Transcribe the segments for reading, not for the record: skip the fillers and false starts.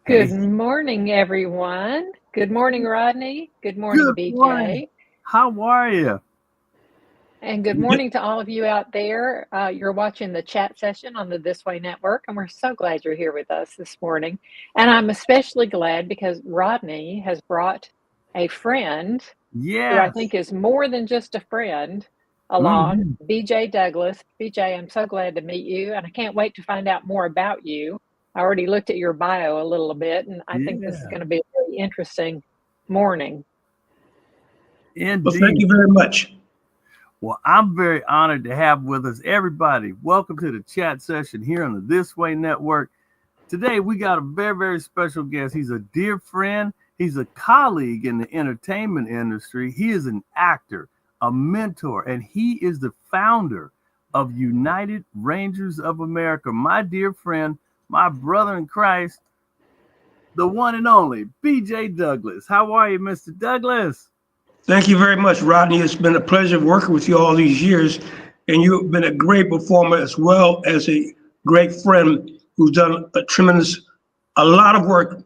Good morning, everyone. Good morning, Rodney. Good morning, Good BJ. morning. How are you? And good morning to all of you out there. You're watching the chat session on the This Way Network, and we're so glad you're here with us this morning. And I'm especially glad because Rodney has brought a friend who I Yes. think is more than just a friend along, BJ Douglas. BJ, I'm so glad to meet you, and I can't wait to find out more about you. I already looked at your bio a little bit, and I think this is going to be a very interesting morning. Indeed. Well, thank you very much. Well, I'm very honored to have with us everybody. Welcome to the chat session here on the This Way Network. Today, we got a very, very special guest. He's a dear friend. He's a colleague in the entertainment industry. He is an actor, a mentor, and he is the founder of United Rangers of America. My dear friend, my brother in Christ, the one and only BJ Douglas. How are you, Mr. Douglas? Thank you very much, Rodney. It's been a pleasure working with you all these years, and you've been a great performer as well as a great friend who's done a lot of work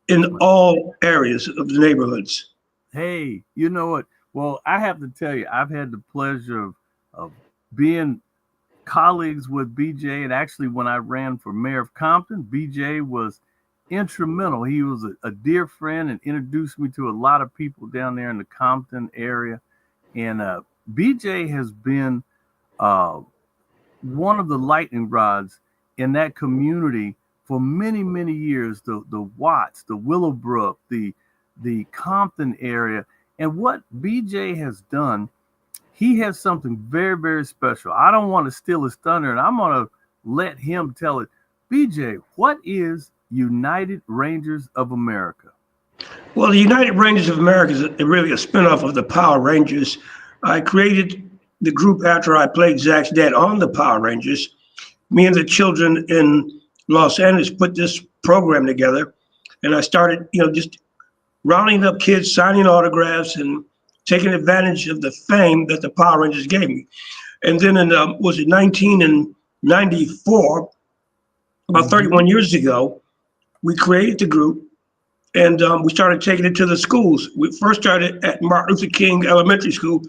in all areas of the neighborhoods. Hey, you know what? Well, I have to tell you, I've had the pleasure of being colleagues with BJ, and actually when I ran for mayor of Compton, BJ was instrumental. He was a dear friend and introduced me to a lot of people down there in the Compton area. And BJ has been one of the lightning rods in that community for many, many years. The Watts, the Willowbrook, the Compton area. And what BJ has done, he has something very, very special. I don't want to steal his thunder, and I'm going to let him tell it. BJ, what is United Rangers of America? Well, the United Rangers of America is really a spinoff of the Power Rangers. I created the group after I played Zach's dad on the Power Rangers. Me and the children in Los Angeles put this program together, and I started, just rounding up kids, signing autographs, and taking advantage of the fame that the Power Rangers gave me. And then in, 1994, about 31 years ago, we created the group, and we started taking it to the schools. We first started at Martin Luther King Elementary School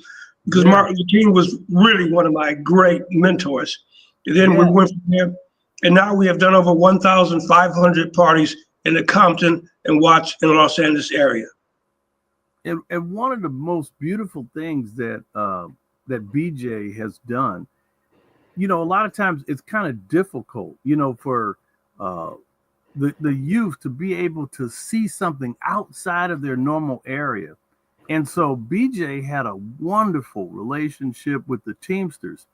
because Martin Luther King was really one of my great mentors. And then we went from there, and now we have done over 1,500 parties in the Compton and Watts and Los Angeles area. And one of the most beautiful things that that BJ has done, a lot of times it's kind of difficult, for the youth to be able to see something outside of their normal area. And so BJ had a wonderful relationship with the Teamsters.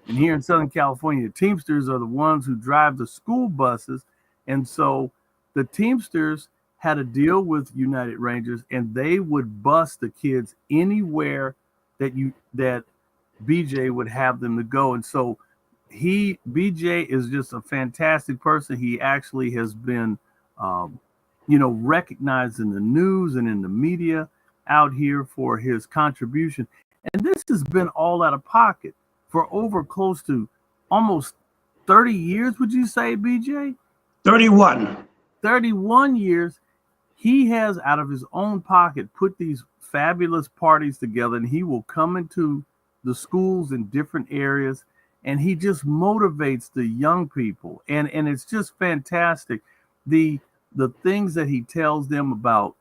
And here in Southern California, the Teamsters are the ones who drive the school buses. And so the Teamsters had a deal with United Rangers, and they would bus the kids anywhere that BJ would have them to go. And so BJ is just a fantastic person. He actually has been, recognized in the news and in the media out here for his contribution. And this has been all out of pocket for over close to almost 30 years, would you say, BJ? 31 years. He has, out of his own pocket, put these fabulous parties together, and he will come into the schools in different areas, and he just motivates the young people. And it's just fantastic. The things that he tells them about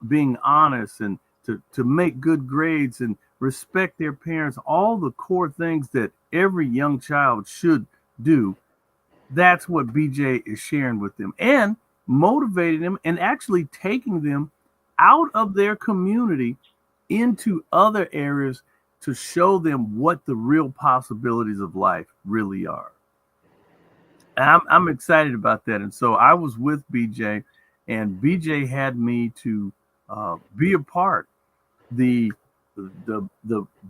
being honest and to make good grades and respect their parents, all the core things that every young child should do. That's what BJ is sharing with them and motivating them and actually taking them out of their community into other areas to show them what the real possibilities of life really are. And I'm excited about that. And so I was with BJ, and BJ had me to be a part. The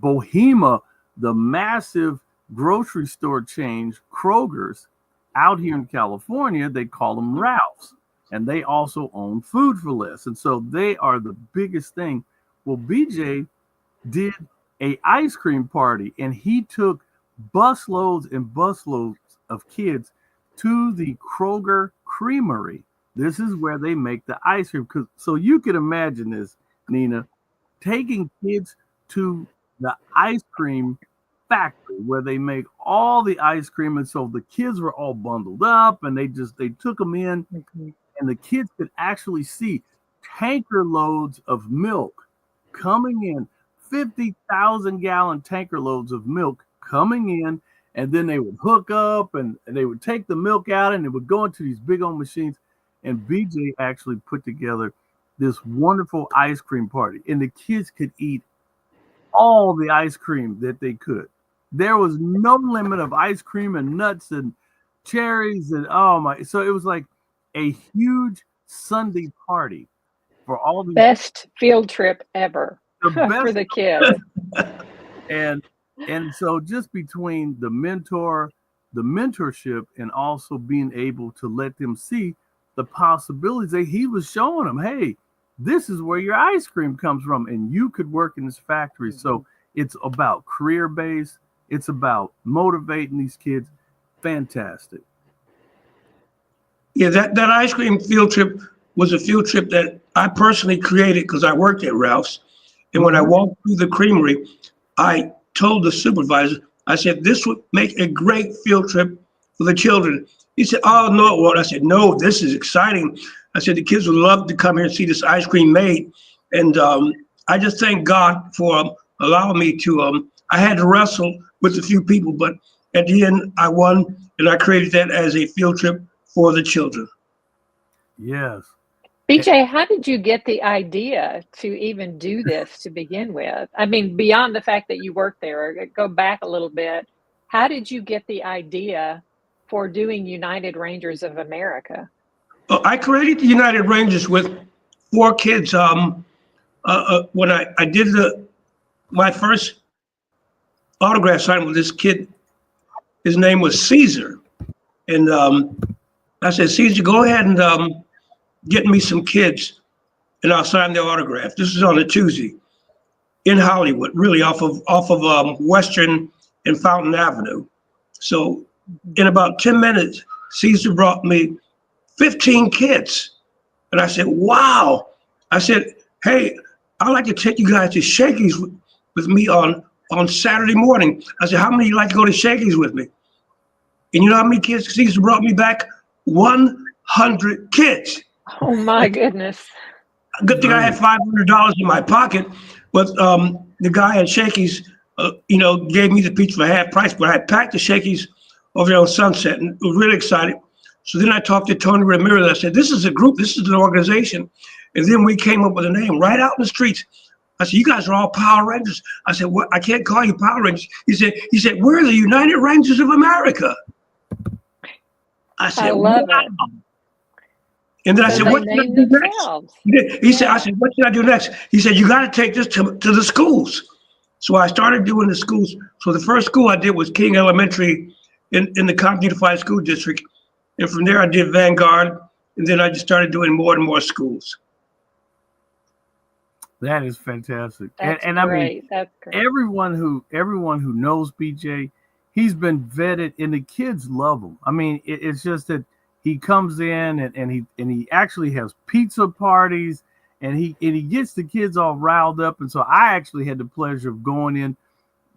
Bohema, the massive grocery store chain, Kroger's, out here in California, they call them Ralph's, and they also own Food for Less. And so they are the biggest thing. Well, BJ did a ice cream party, and he took busloads and busloads of kids to the Kroger Creamery. This is where they make the ice cream. So you can imagine this, Nina, taking kids to the ice cream factory where they make all the ice cream. And so the kids were all bundled up, and they took them in, and the kids could actually see tanker loads of milk coming in, 50,000 gallon tanker loads of milk coming in. And then they would hook up and they would take the milk out, and it would go into these big old machines. And BJ actually put together this wonderful ice cream party, and the kids could eat all the ice cream that they could. There was no limit of ice cream and nuts and cherries and oh my. So it was like a huge Sunday party for all the best field trip ever the best for the kids. And so just between the mentorship, and also being able to let them see the possibilities that he was showing them, hey, this is where your ice cream comes from, and you could work in this factory. So it's about career-based. It's about motivating these kids. Fantastic. Yeah, that ice cream field trip was a field trip that I personally created because I worked at Ralph's. And when I walked through the creamery, I told the supervisor, I said, this would make a great field trip for the children. He said, oh, no, it won't. I said, no, this is exciting. I said, the kids would love to come here and see this ice cream made. And I just thank God for allowing me to, I had to wrestle with a few people, but at the end I won, and I created that as a field trip for the children. Yes. BJ, how did you get the idea to even do this to begin with? I mean, beyond the fact that you worked there, go back a little bit. How did you get the idea for doing United Rangers of America? I created the United Rangers with 4 kids. When I did my first autograph signing with this kid, his name was Caesar. And I said, Caesar, go ahead and get me some kids, and I'll sign their autograph. This is on a Tuesday in Hollywood, really off of Western and Fountain Avenue. So in about 10 minutes, Caesar brought me 15 kids. And I said, wow. I said, hey, I'd like to take you guys to Shakey's with me on Saturday morning. I said, how many of you like to go to Shakey's with me? And you know how many kids Caesar brought me back? 100 kids. Oh my goodness. Good thing I had $500 in my pocket, but the guy at Shakey's, gave me the pizza for half price, but I packed the Shakey's over there on Sunset and was really excited. So then I talked to Tony Ramirez. I said, this is a group, this is an organization. And then we came up with a name right out in the streets. I said, you guys are all Power Rangers. I said, what? I can't call you Power Rangers. He said, we're the United Rangers of America. I said, I love wow. it. And then I said, what should I do next? He said, I said, what should I do next? He said, you got to take this to the schools. So I started doing the schools. So the first school I did was King Elementary in the Compton Unified School District. And from there I did Vanguard. And then I just started doing more and more schools. That is fantastic. That's and great. I mean, That's great. everyone who knows BJ, he's been vetted, and the kids love him. I mean, it's just that he comes in and he actually has pizza parties, and he gets the kids all riled up. And so I actually had the pleasure of going in.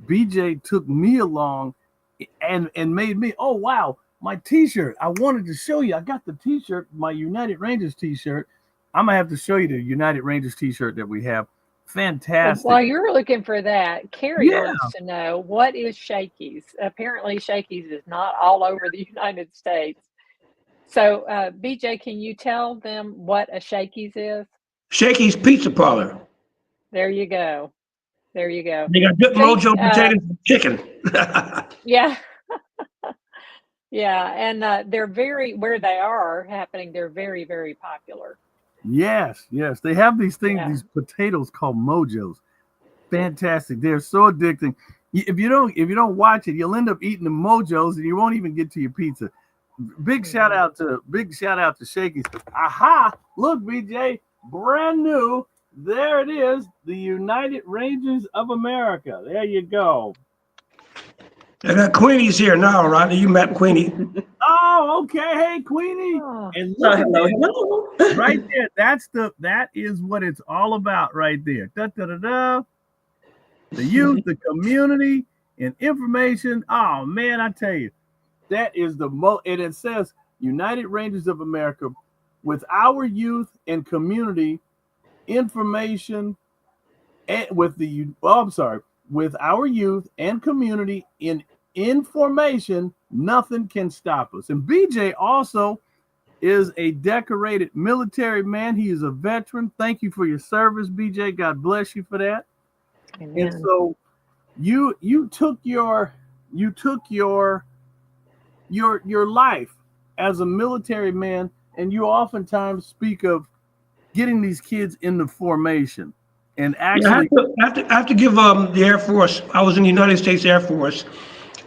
BJ took me along and made me, oh wow, my t-shirt. I wanted to show you. I got the t-shirt, my United Rangers t-shirt. I'm gonna have to show you the United Rangers t-shirt that we have. Fantastic. While you're looking for that, Carrie wants to know, what is Shakey's? Apparently Shakey's is not all over the United States. So BJ, can you tell them what a Shakey's is? Shakey's Pizza Parlor. There you go. There you go. They got good mojo potatoes and chicken. Yeah. Yeah. And they're where they are happening, they're very, very popular. Yes. They have these things, these potatoes called mojos. Fantastic. They're so addicting. If you don't watch it, you'll end up eating the mojos and you won't even get to your pizza. Big shout out to Shakey's. Aha! Look, BJ, brand new There it is, the United Rangers of America. There you go. I got Queenie's here now, Rodney. You met Queenie. Oh, okay. Hey, Queenie. Oh, And look at Hello, that hello. right there. That is what it's all about right there. Da, da, da, da. The youth, the community, and information. Oh man, I tell you, that is the most. And it says United Rangers of America, with our youth and community information, and with the with our youth and community in information, nothing can stop us. And BJ also is a decorated military man. He is a veteran. Thank you for your service, BJ. God bless you for that. amen. And so you took your life as a military man, and you oftentimes speak of getting these kids into formation. And Yeah, actually, I have to give the Air Force. I was in the United States Air Force,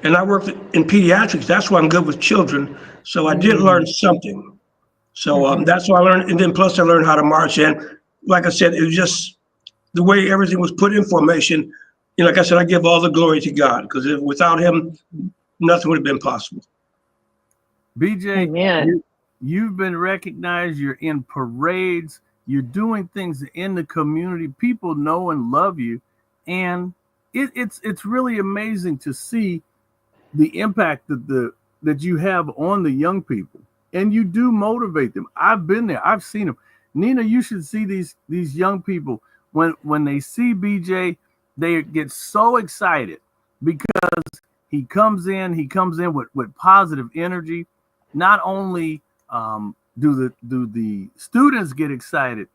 and I worked in pediatrics. That's why I'm good with children. So I did learn something. So that's why I learned, and then plus I learned how to march. And like I said, it was just the way everything was put in formation. You know, like I said, I give all the glory to God, because without Him, nothing would have been possible. BJ, Amen. you've been recognized. You're in parades. You're doing things in the community. People know and love you, and it's really amazing to see the impact that you have on the young people, and you do motivate them. I've been there. I've seen them. Nina, you should see these young people when they see BJ, they get so excited because he comes in with positive energy. Not only do the students get excited,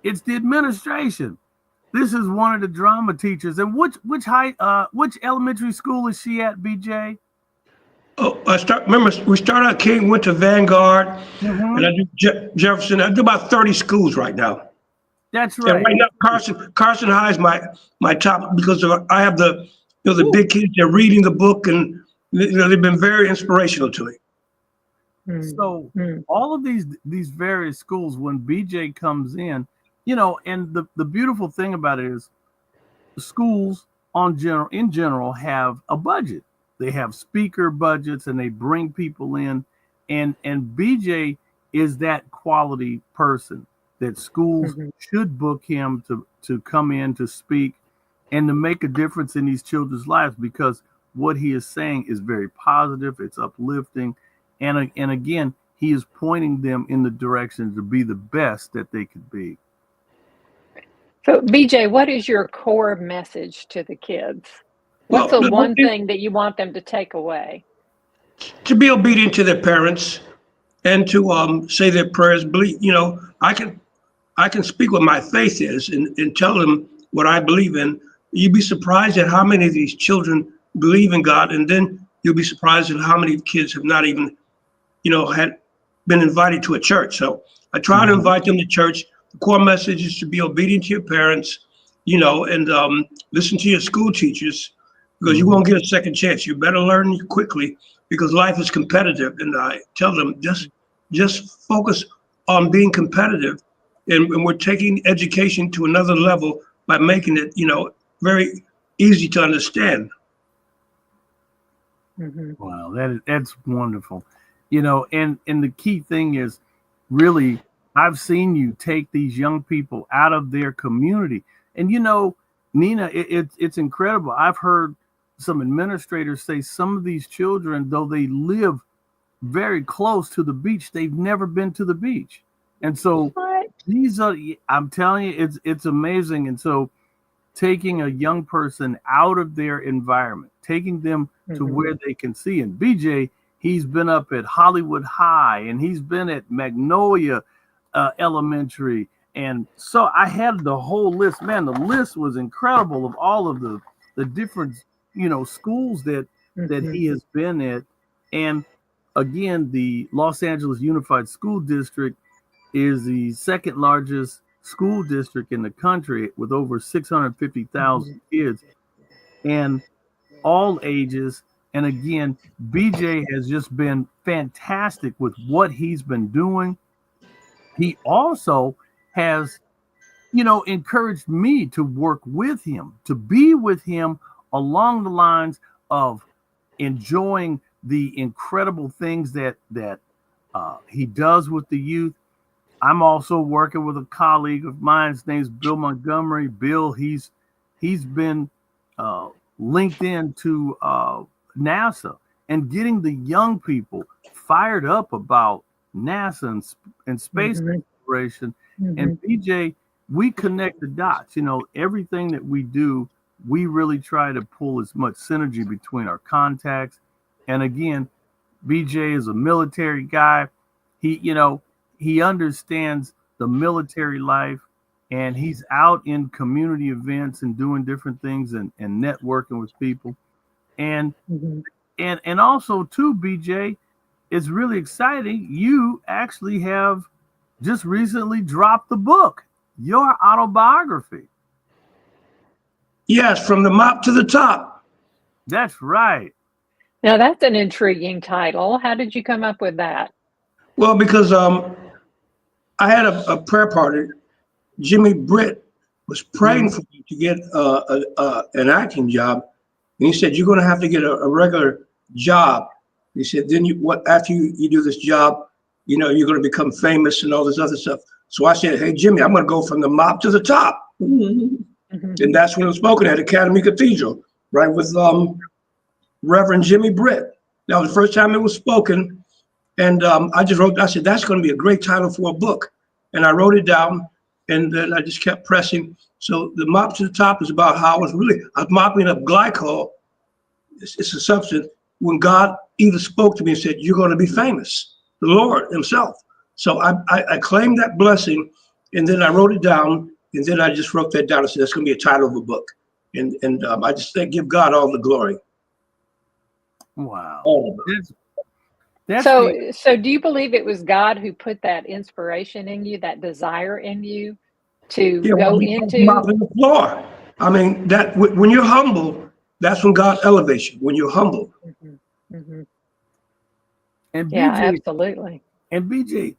it's the administration. This is one of the drama teachers. And which elementary school is she at, BJ? Oh, remember, we started out King, went to Vanguard, Mm-hmm. and I do Jefferson. I do about 30 schools right now. That's And right. right now, Carson High is my top, because I have the big kids. They're reading the book, and they've been very inspirational to me. So all of these various schools, when BJ comes in, and the beautiful thing about it is schools in general have a budget. They have speaker budgets, and they bring people in, and BJ is that quality person that schools should book him to come in to speak and to make a difference in these children's lives, because what he is saying is very positive, it's uplifting, and again, he is pointing them in the direction to be the best that they could be. So, BJ, what is your core message to the kids? What's the one thing that you want them to take away? To be obedient to their parents, and to say their prayers. Believe, I can speak what my faith is, and tell them what I believe in. You'd be surprised at how many of these children believe in God, and then you'll be surprised at how many kids have not even, had been invited to a church. So I try to invite them to church. The core message is to be obedient to your parents, and listen to your school teachers, because you won't get a second chance. You better learn quickly, because life is competitive. And I tell them, just focus on being competitive, and we're taking education to another level by making it, very easy to understand. Wow, that's wonderful. And the key thing is, really, I've seen you take these young people out of their community. And Nina, it's incredible. I've heard some administrators say some of these children, though they live very close to the beach, they've never been to the beach. And so I'm telling you, it's amazing. And so taking a young person out of their environment, taking them to where they can see. And BJ, he's been up at Hollywood High, and he's been at Magnolia Elementary. And so I had the whole list. Man, the list was incredible of all of the different, schools that he has been at. And again, the Los Angeles Unified School District is the second largest school district in the country, with over 650,000 kids and all ages. And again, BJ has just been fantastic with what he's been doing. He also has encouraged me to work with him, to be with him along the lines of enjoying the incredible things that he does with the youth. I'm also working with a colleague of mine. His name's Bill Montgomery. Bill, he's been linked into NASA and getting the young people fired up about NASA and space exploration. And BJ, we connect the dots. Everything that we do, we really try to pull as much synergy between our contacts. And again, BJ is a military guy. He understands the military life, and he's out in community events and doing different things and networking with people. And and also too, BJ, it's really exciting. You actually have just recently dropped the book, your autobiography. Yes, from the mop to the top. That's right. Now that's an intriguing title. How did you come up with that? Well, because I had a prayer party. Jimmy Britt was praying for me to get an acting job, and he said, "You're going to have to get a regular job." He said, "Then after you do this job, you're going to become famous and all this other stuff." So I said, "Hey, Jimmy, I'm going to go from the mop to the top." And that's when it was spoken at Academy Cathedral, right, with Reverend Jimmy Britt. That was the first time it was spoken. And I said, that's going to be a great title for a book. And I wrote it down, and then I just kept pressing. So the mop to the top is about how I was mopping up glycol. It's a substance. When God even spoke to me and said, "You're going to be famous," the Lord himself. So I claimed that blessing, and then I wrote it down, and then I just wrote that down and said, that's going to be a title of a book. And I just give God all the glory. Wow. All of it. So do you believe it was God who put that inspiration in you, that desire in you to go into mopping the floor? I mean, that when you're humble, that's when God elevates you. When you're humble. And BJ, yeah, absolutely. And BJ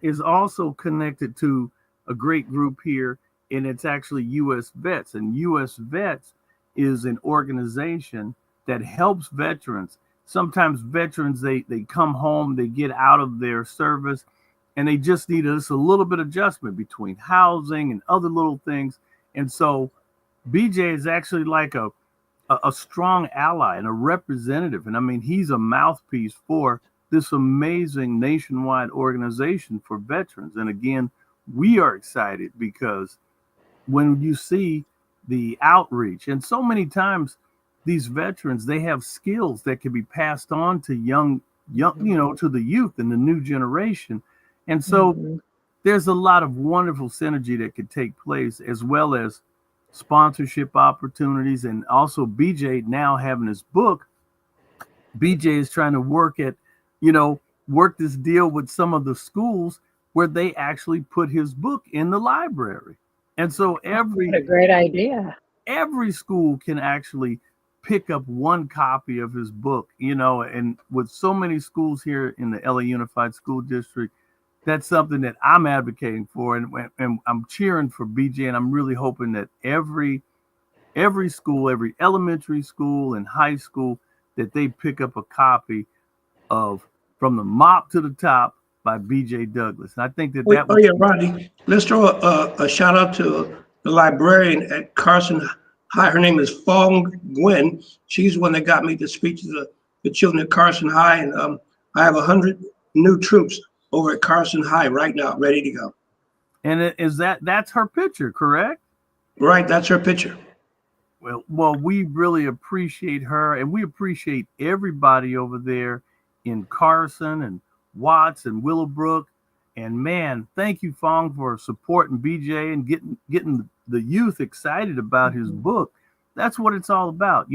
is also connected to a great group here, and it's actually U.S. Vets. And U.S. Vets is an organization that helps veterans. Sometimes veterans, they come home, they get out of their service, and they just need a little bit of adjustment between housing and other little things. And so BJ is actually like a strong ally and a representative. And I mean, he's a mouthpiece for this amazing nationwide organization for veterans. And again, we are excited because when you see the outreach, and so many times these veterans, they have skills that can be passed on to young, to the youth and the new generation. And so there's a lot of wonderful synergy that could take place, as well as sponsorship opportunities. And also BJ now having his book, BJ is trying to work this deal with some of the schools where they actually put his book in the library. And so what a great idea. Every school can actually pick up one copy of his book, and with so many schools here in the LA Unified School District, that's something that I'm advocating for, and I'm cheering for BJ, and I'm really hoping that every school, every elementary school and high school, that they pick up a copy of From the Mop to the Top by BJ Douglas. And I think that Rodney, let's throw a shout out to the librarian at Carson High. Her name is Fong Gwen. She's the one that got me to speak to the children at Carson High. And I have 100 new troops over at Carson High right now, ready to go. And that's her picture, correct? Right, that's her picture. Well, we really appreciate her, and we appreciate everybody over there in Carson and Watts and Willowbrook. And man, thank you, Fong, for supporting BJ and getting the youth excited about his book. That's what it's all about.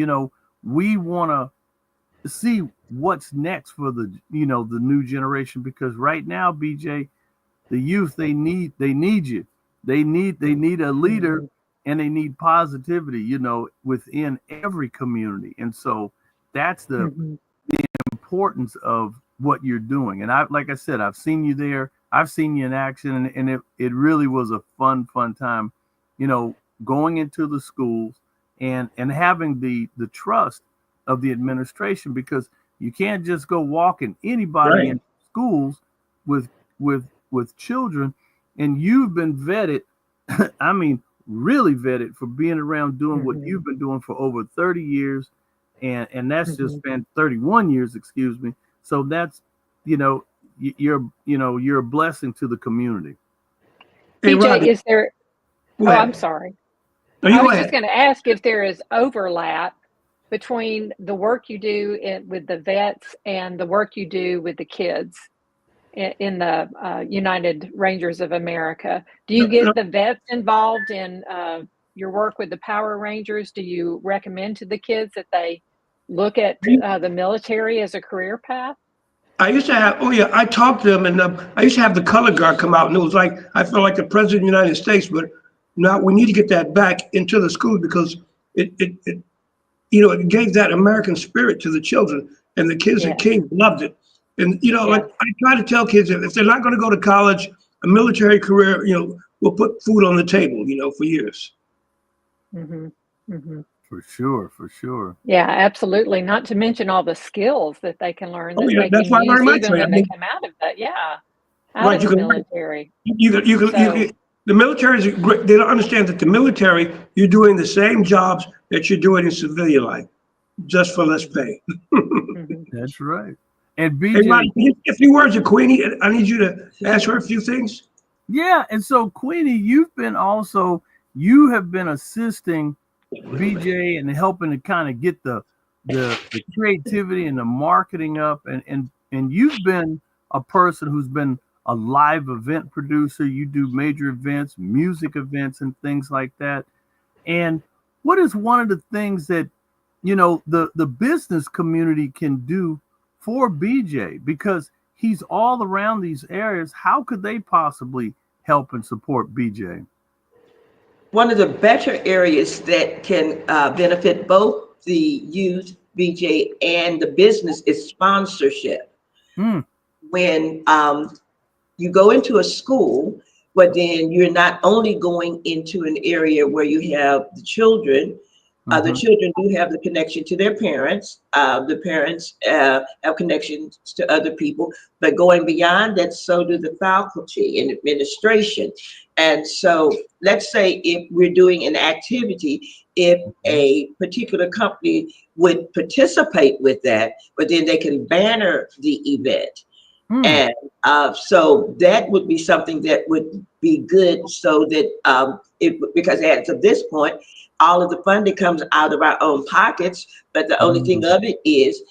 We want to see what's next for the new generation, because right now, BJ, the youth, they need you. They need a leader, and they need positivity, within every community. And so that's the importance of what you're doing. And like I said, I've seen you there. I've seen you in action, and it really was a fun time going into the schools and having the trust of the administration, because you can't just go walking anybody Right. in schools with children. And you've been vetted, I mean, really vetted for being around doing what Mhm. you've been doing for over 30 years. And that's just Mhm. been 31 years, excuse me. So that's, you're a blessing to the community. Hey, PJ, Rodney, is there? go Oh, I'm ahead. sorry. No, you I go was just ahead. going to ask if there is overlap between the work you do with the vets and the work you do with the kids in the United Rangers of America. Do you No, no, get the vets involved in your work with the Power Rangers? Do you recommend to the kids that they look at the military as a career path? I used to have, oh yeah, I talked to them, and I used to have the color guard come out, and it was like, I felt like the president of the United States, but now we need to get that back into the school because it gave that American spirit to the children, and the kids that Yes, came loved it. And, like yes. I try to tell kids, if they're not going to go to college, a military career, will put food on the table, for years. Hmm. Hmm. For sure, for sure. Yeah, absolutely. Not to mention all the skills that they can learn Oh that yeah, they that's can why I learned use my even trade. I when they mean, come out of that. Yeah, out right, of you the can military. you So, can the military is great. They don't understand that the military, you're doing the same jobs that you're doing in civilian life, just for less mhm, pay. mhm. That's right. And Hey, BJ, Ronnie, a few words to Queenie. I need you to ask her a few things. yeah, and so Queenie, you have been assisting BJ and helping to kind of get the creativity and the marketing up, and you've been a person who's been a live event producer. You do major events, music events, and things like that. And what is one of the things that the business community can do for BJ, because he's all around these areas? How could they possibly help and support BJ? One of the better areas that can benefit both the youth, BJ, and the business is sponsorship. Hmm. When you go into a school, but then you're not only going into an area where you have the Mm-hmm. children do have the connection to their parents. The parents have connections to other people, but going beyond that, so do the faculty and administration. And so, let's say if we're doing an activity, if a particular company would participate with that, but then they can banner the event. Hmm. And so that would be something that would be good so that because as of this point, all of the funding comes out of our own pockets. But the only thing Hmm. of it is,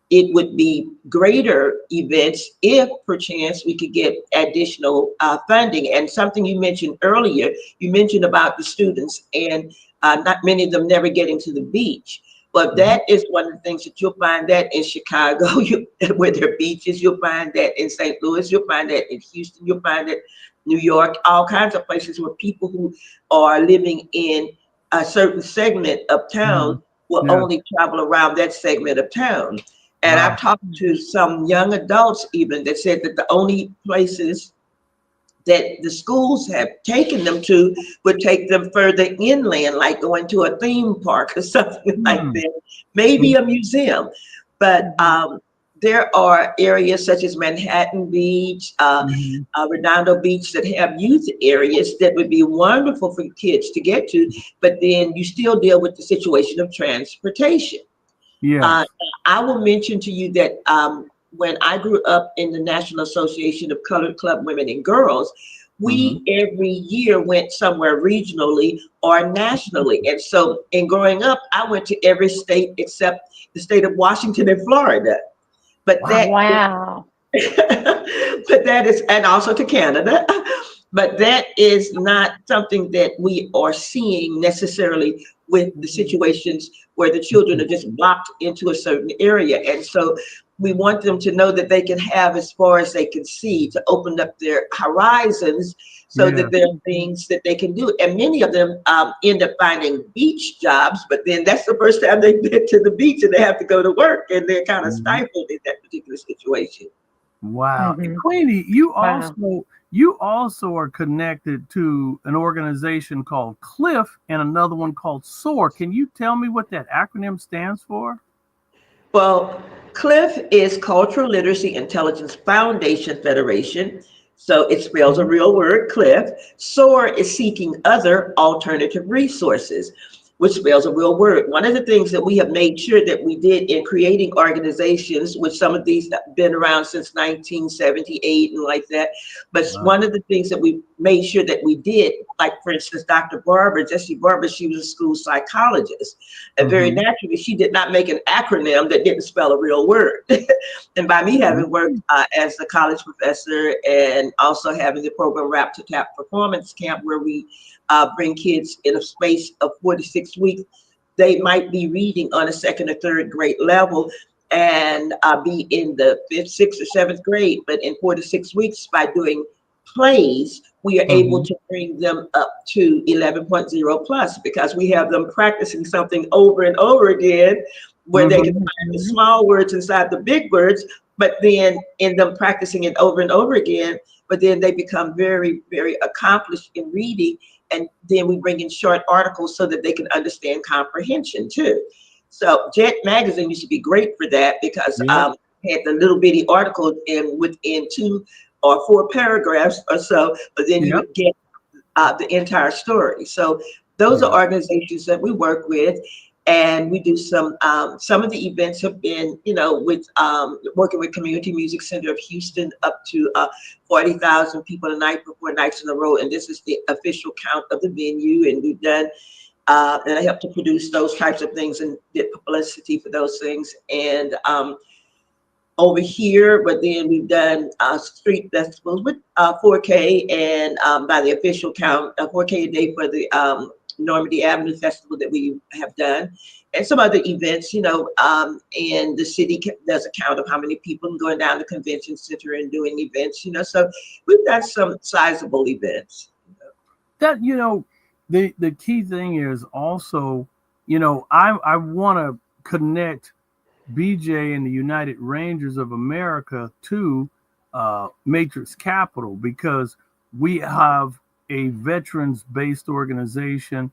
it would be greater events if perchance we could get additional funding. And something you mentioned earlier, you mentioned about the students and not many of them never getting to the beach. But Hmm. that is one of the things that you'll find that in Chicago, where there are beaches. You'll find that in St. Louis. You'll find that in Houston. You'll find that New York, all kinds of places where people who are living in a certain segment of Hmm. town will Yeah. only travel around that segment of town. And I've Wow. talked to some young adults even that said that the only places that the schools have taken them to would take them further inland, like going to a theme park or something like Hmm. that, maybe a museum. But Mhm. there are areas such as Manhattan Beach, Hmm. Redondo Beach that have youth areas that would be wonderful for kids to get to, but then you still deal with the situation of transportation. Uh, Yes. I will mention to you that when I grew up in the National Association of Colored Club Women and Girls, Hmm. we every year went somewhere regionally or nationally. And so in growing up, I went to every state except the state of Washington and Florida. But Wow. that Wow. but that is, and also to Canada, but that is not something that we are seeing necessarily with the Mhm. situations where the children are just locked into a certain area. And so we want them to know that they can have as far as they can see, to open up their horizons so Yeah. that there are Mhm. things that they can do. And many of them end up finding beach jobs, but then that's the first time they've been to the beach and they have to go to work and they're kind of Mhm. stifled in that particular situation. Wow. And Mhm. Queenie, Wow. you also are connected to an organization called Cliff and another one called SOAR. Can you tell me what that acronym stands for? Well, CLIF is Cultural Literacy Intelligence Foundation Federation. So it spells a Mhm. real word, CLIF. SOAR is seeking other alternative resources, which spells a real word. One of the things that we have made sure that we did in creating organizations, which some of these have been around since 1978 and like that, but Wow. one of the things that we made sure that we did, like for instance, Dr. Barber, Jessie Barber, she was a school psychologist. And very Mhm. naturally, she did not make an acronym that didn't spell a real word. And by me having worked as a college professor and also having the program Rap to Tap Performance Camp, where we bring kids in a space of 4 to 6 weeks, they might be reading on a second or third grade level and be in the fifth, sixth, or seventh grade. But in 4 to 6 weeks, by doing plays, we are able Mhm. to bring them up to 11.0 plus because we have them practicing something over and over again where they can Mhm. find the Mhm. small words inside the big words, but then in them practicing it over and over again, but then they become very, very accomplished in reading. And then we bring in short articles so that they can understand comprehension too. So Jet Magazine used to be great for that because Yep. had the little bitty articles in within 2 or 4 paragraphs or so, but then you Yep. would get the entire story. So those are Yeah. organizations that we work with, and we do some of the events have been, with working with Community Music Center of Houston, up to 40,000 people a night for 4 nights in a row, and this is the official count of the venue, and we've done. And I help to produce those types of things and did publicity for those things. And over here, but then we've done street festivals with 4K and by the official count, 4K a day for the Normandy Avenue Festival that we have done, and some other events, and the city does a count of how many people going down the convention center and doing events, so we've done some sizable events. That the key thing is also, I want to connect BJ and the United Rangers of America to Matrix Capital because we have a veterans based organization,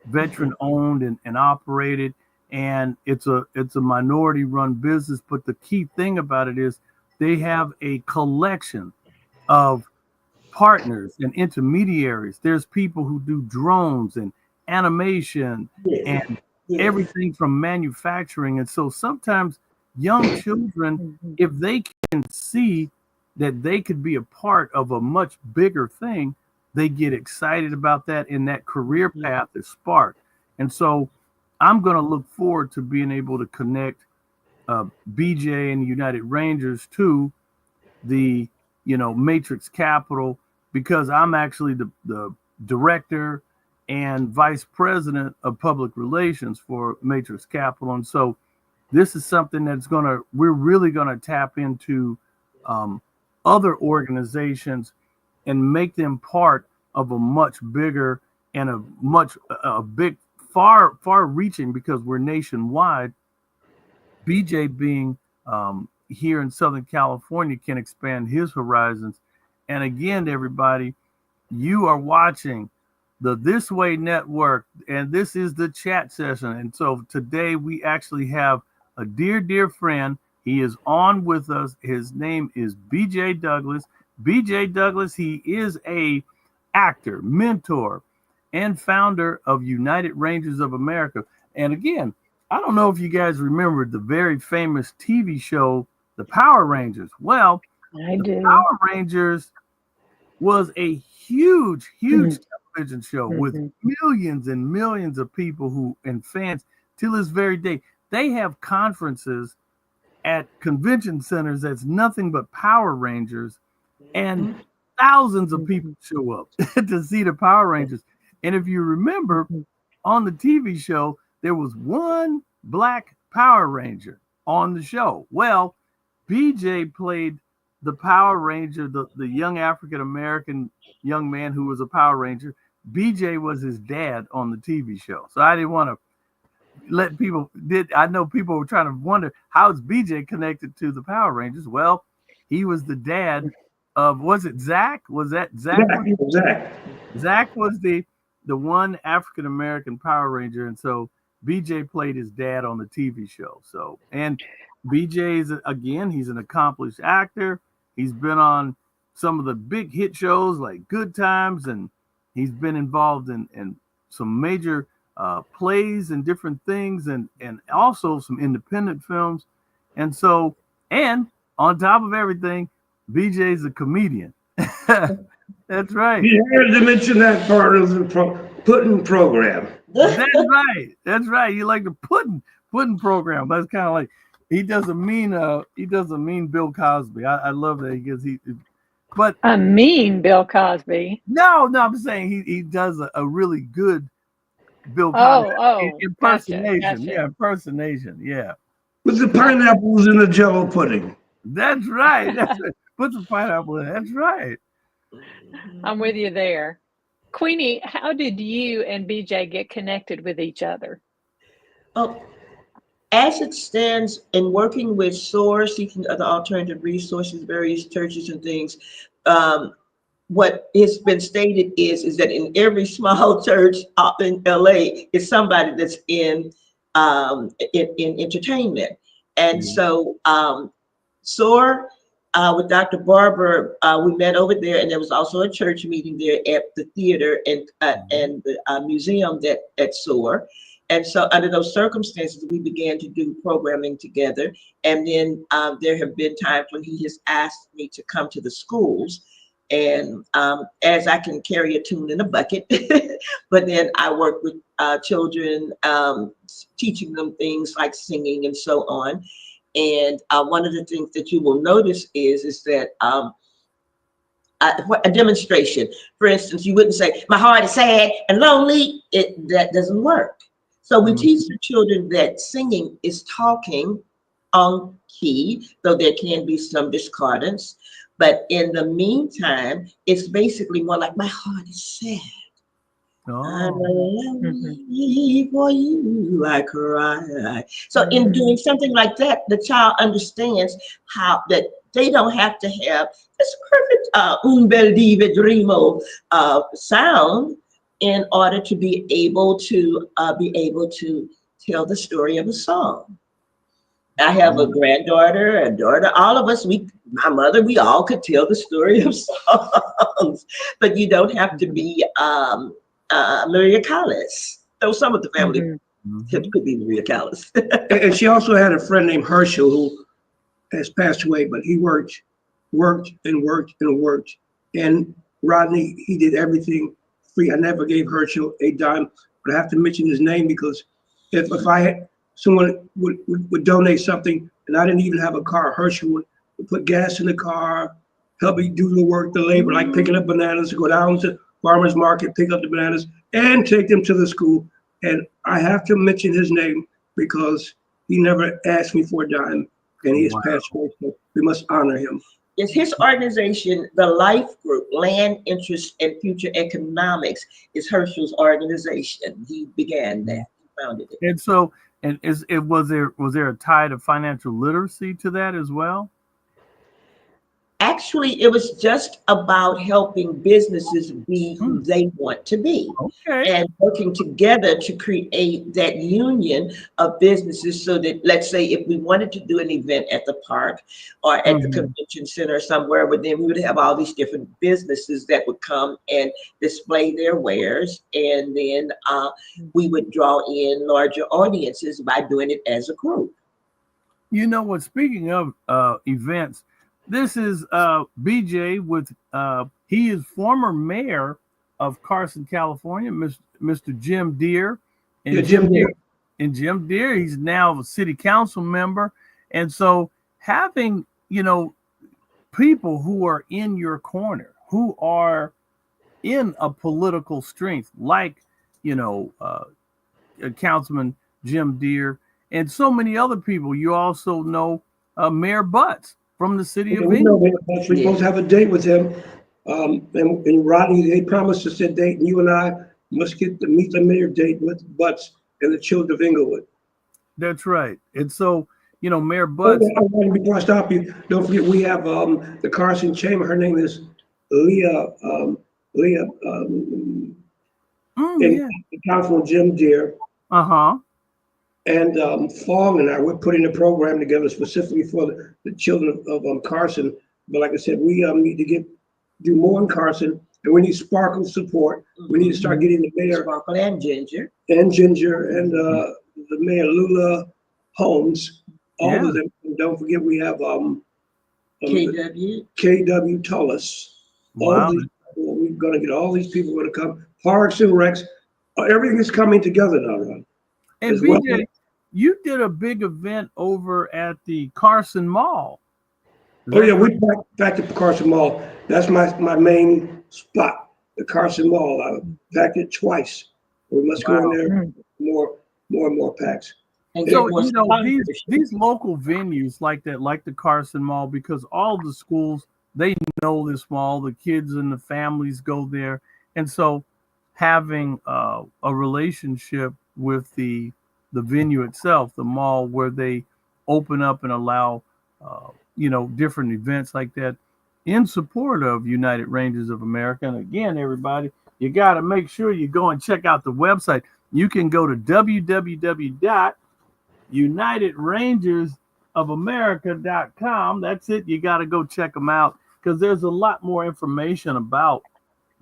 veteran owned and operated, and it's a minority run business. But the key thing about it is they have a collection of partners and intermediaries. There's people who do drones and animation Yes, and yes, everything from manufacturing. And so sometimes young children, Mhm. if they can see that they could be a part of a much bigger thing, they get excited about that and that career path is sparked. And so I'm going to look forward to being able to connect BJ and the United Rangers to the Matrix Capital because I'm actually the director and vice president of public relations for Matrix Capital. And so this is something we're really gonna tap into um, other organizations and make them part of a much bigger and a big far reaching because we're nationwide. BJ being here in Southern California can expand his horizons. And again, everybody, you are watching the This Way Network, and this is the chat session. And so today we actually have a dear friend. He is on with us. His name is BJ Douglas. BJ Douglas, he is a actor, mentor, and founder of United Rangers of America. And again, I don't know if you guys remember the very famous TV show, The Power Rangers. Well, I The do. Power Rangers was a huge Mhm. television show with Mhm. millions and millions of people who and fans till this very day. They have conferences at convention centers that's nothing but Power Rangers, and Mhm. thousands of people Mhm. show up to see the Power Rangers. And if you remember, Mhm. on the TV show, there was one black Power Ranger on the show. Well, BJ played the Power Ranger, the young African American young man who was a Power Ranger. BJ was his dad on the TV show. So I didn't want to let people I know people were trying to wonder how is BJ connected to the Power Rangers. Well, He was the dad of, was it Zach? Was that Zach? Zach. Zach was the one African American Power Ranger, and so BJ played his dad on the TV show. So, and BJ is, again, he's an accomplished actor. He's been on some of the big hit shows like Good Times, and he's been involved in some major plays and different things, and also some independent films. And so, and on top of everything, BJ's a comedian. That's right. You had to mention that part of the pudding program. That's right. That's right. You like the pudding program. That's kind of like, he doesn't mean Bill Cosby. I love that because but I mean Bill Cosby. No, I'm saying he does a really good Bill Cosby impersonation. Gotcha. Yeah, impersonation. Yeah. With the pineapples in the Jello pudding. That's right. That's right. Put the pineapple in. That's right. I'm with you there. Queenie, how did you and BJ get connected with each other? Oh, as it stands, in working with SOAR, seeking other alternative resources, various churches and things, what has been stated is that in every small church up in LA is somebody that's in entertainment. And so SOAR, with Dr. Barber, we met over there, and there was also a church meeting there at the theater and the museum at SOAR. And so under those circumstances, we began to do programming together. And then there have been times when he has asked me to come to the schools. And as I can carry a tune in a bucket, but then I work with children, teaching them things like singing and so on. And one of the things that you will notice is that a demonstration, for instance, you wouldn't say, my heart is sad and lonely. That doesn't work. So we teach the children that singing is talking on key, though there can be some discordance. But in the meantime, it's basically more like, my heart is sad. I'm lonely for you, I cry. So in doing something like that, the child understands how that they don't have to have this perfect un bel divino sound in order to be able to tell the story of a song. I have a granddaughter, a daughter, all of us, my mother, we all could tell the story of songs, but you don't have to be Maria Callas, though some of the family could be Maria Callas. And she also had a friend named Herschel who has passed away, but he worked. And Rodney, he did everything free. I never gave Herschel a dime, but I have to mention his name because if I had someone would donate something and I didn't even have a car, Herschel would put gas in the car, help me do the work, the labor, like picking up bananas, go down to farmer's market, pick up the bananas, and take them to the school. And I have to mention his name because he never asked me for a dime, and he has passed away, so we must honor him. It's his organization, the Life Group, Land, Interest, and Future Economics, is Herschel's organization. He began that, he founded it. And so, was there a tie to financial literacy to that as well? Actually, it was just about helping businesses be who they want to be, and working together to create that union of businesses so that, let's say, if we wanted to do an event at the park or at the convention center somewhere, but then we would have all these different businesses that would come and display their wares, and then we would draw in larger audiences by doing it as a group. You know what? Speaking of events, this is BJ with, he is former mayor of Carson, California, Mr. Jim Deere. And Jim Deere, he's now a city council member. And so having, people who are in your corner, who are in a political strength, like, Councilman Jim Deere and so many other people. You also know Mayor Butts from the city of England. We're supposed to have a date with him. And Rodney, they promised us a date, and you and I must get to meet the mayor date with Butts and the children of Inglewood. That's right. And so Mayor Oh, Butts. before I stop you, don't forget we have the Carson Chamber. Her name is Leah. Leah and Yeah. Councilman Jim Deere Uh-huh. and Fong and I. We're putting a program together specifically for the children of Carson. But like I said, we need to do more in Carson, and we need Sparkle support. We need to start getting the mayor Sparkle and Ginger. and the mayor Lula Holmes. All Yeah. of them. And don't forget we have KW. KW Tullis. All Wow. these people, we're going to get all these people going to come. Parks and Recs. Everything is coming together now, Ron. And As well. BJ, you did a big event over at the Carson Mall. Oh yeah, we back to Carson Mall. That's my main spot, the Carson Mall. I packed it twice. We must go in there more and more packs. And So, get more these local venues like that, like the Carson Mall, because all the schools, they know this mall, the kids and the families go there. And so having a relationship with the venue itself, the mall, where they open up and allow, different events like that in support of United Rangers of America. And again, everybody, you got to make sure you go and check out the website. You can go to www.unitedrangersofamerica.com. That's it. You got to go check them out because there's a lot more information about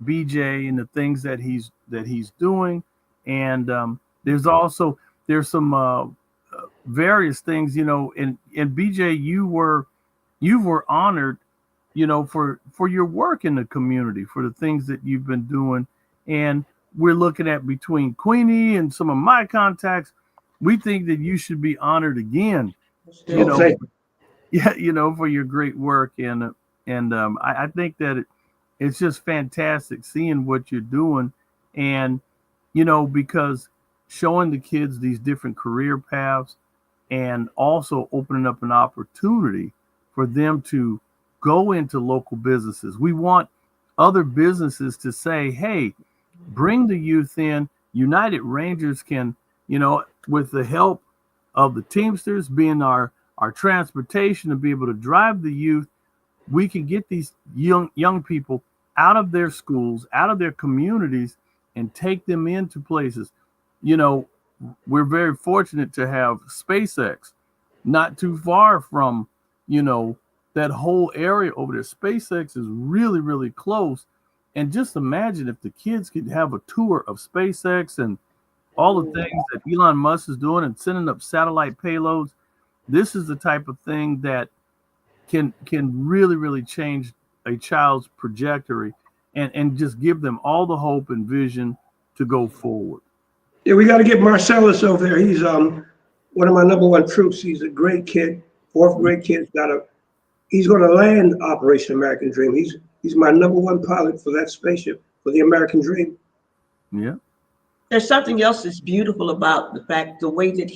BJ and the things that he's doing. And there's some various things, and BJ, you were honored, for your work in the community, for the things that you've been doing. And we're looking at between Queenie and some of my contacts, we think that you should be honored again, for your great work. And I think that it's just fantastic seeing what you're doing. And, because showing the kids these different career paths and also opening up an opportunity for them to go into local businesses. We want other businesses to say, hey, bring the youth in. United Rangers can, with the help of the Teamsters being our transportation to be able to drive the youth, we can get these young people out of their schools, out of their communities, and take them into places. We're very fortunate to have SpaceX not too far from, that whole area over there. SpaceX is really, really close. And just imagine if the kids could have a tour of SpaceX and all the things that Elon Musk is doing and sending up satellite payloads. This is the type of thing that can really, really change a child's trajectory and just give them all the hope and vision to go forward. Yeah, we got to get Marcellus over there. He's one of my number one troops. He's a great kid, fourth grade kid. He's going to land Operation American Dream. He's my number one pilot for that spaceship for the American Dream. Yeah. There's something else that's beautiful about the way that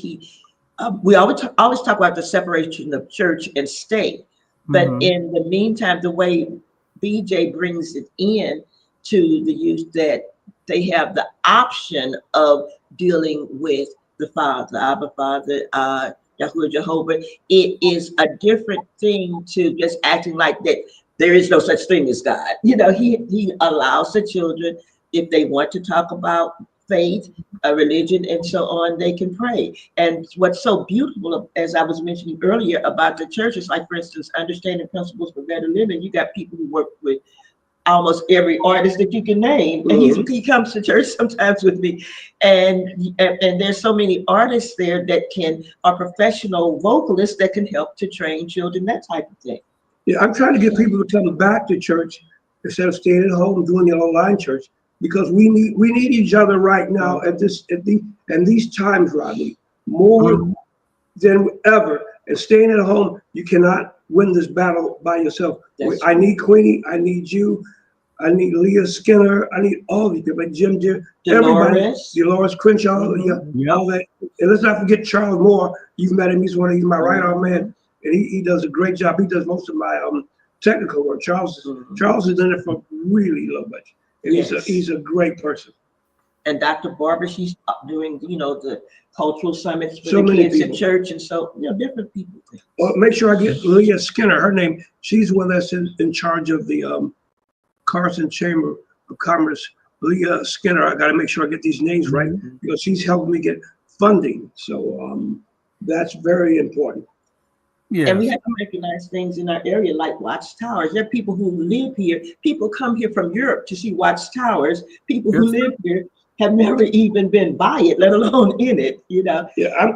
we always talk about the separation of church and state, but in the meantime, the way BJ brings it in to the youth, that they have the option of dealing with the Father, Abba Father, Yahuwah Jehovah. It is a different thing to just acting like that. There is no such thing as God. He allows the children, if they want to talk about faith, religion, and so on, they can pray. And what's so beautiful, as I was mentioning earlier, about the churches, like for instance, Understanding Principles for Better Living, you got people who work with almost every artist that you can name, and he comes to church sometimes with me, and there's so many artists there that are professional vocalists that can help to train children, that type of thing. Yeah, I'm trying to get people to come back to church instead of staying at home doing the online church, because we need each other right now at these times, Rodney, more than ever. And staying at home, you cannot win this battle by yourself. I need Queenie, I need you, I need Leah Skinner, I need all these people, like Jim Deere, everybody, Dolores Crenshaw, all that. And let's not forget Charles Moore. You've met him; he's my right arm man, and he does a great job. He does most of my technical work. Charles is in it for really low budget, and he's a great person. And Dr. Barbara, she's doing, the cultural summits for So the many kids at people. church. And so, different people. Well, make sure I get Leah Skinner, her name. She's one that's in charge of the Carson Chamber of Commerce. Leah Skinner, I got to make sure I get these names right because she's helping me get funding. So that's very important. Yeah. And we have to recognize things in our area like watchtowers. There are people who live here. People come here from Europe to see watchtowers. People who live here have never even been by it, let alone in it, Yeah,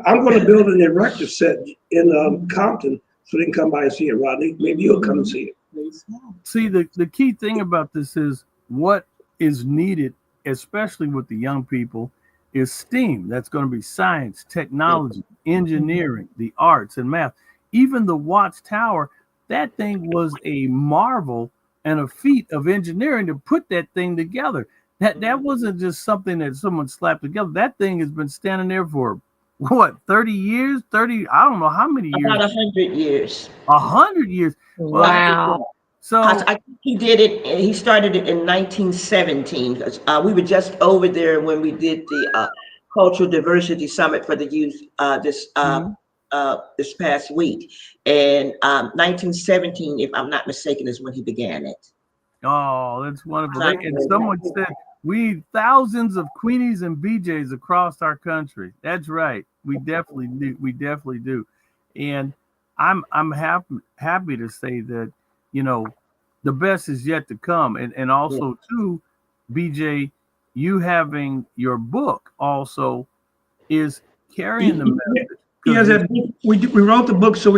I'm going to build an erector set in Compton so they can come by and see it, Rodney. Maybe you'll come and see it. See, the key thing about this is what is needed, especially with the young people, is STEAM. That's going to be science, technology, engineering, the arts, and math. Even the Watchtower, that thing was a marvel and a feat of engineering to put that thing together. That wasn't just something that someone slapped together. That thing has been standing there for what, 30 years? 30, I don't know how many years. About 100 years. 100 years. Wow. So I think he did it. He started it in 1917. We were just over there when we did the Cultural Diversity Summit for the youth this past week. And 1917, if I'm not mistaken, is when he began it. oh, that's wonderful. And someone said we need thousands of Queenies and BJs across our country. That's right. We definitely do. We definitely do. And I'm happy to say that, the best is yet to come. And also too, BJ, you having your book also is carrying the message. Yeah, that we wrote the book so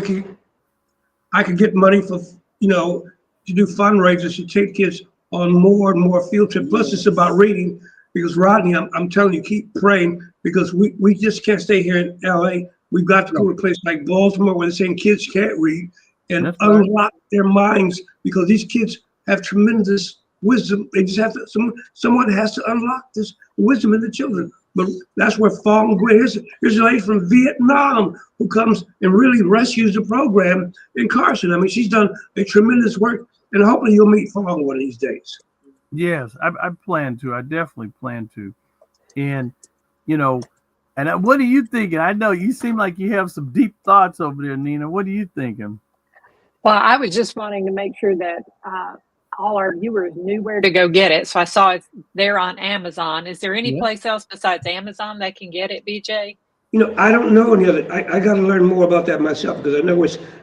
I could get money for, to do fundraisers to take kids on more and more field trips. Plus it's about reading because Rodney, I'm telling you, keep praying because we just can't stay here in LA. We've got to go to a place like Baltimore where they're saying kids can't read and unlock their minds because these kids have tremendous wisdom. They just have to, someone has to unlock this wisdom in the children. But that's where Fong Gui, here's a lady from Vietnam who comes and really rescues the program in Carson. I mean, she's done a tremendous work and hopefully you'll meet Fong one of these days. Yes, I plan to. I definitely plan to. And, and what are you thinking? I know you seem like you have some deep thoughts over there, Nina. What are you thinking? Well, I was just wanting to make sure that all our viewers knew where to go get it. So I saw it's there on Amazon. Is there any place else besides Amazon that can get it, BJ? I don't know any other. I got to learn more about that myself because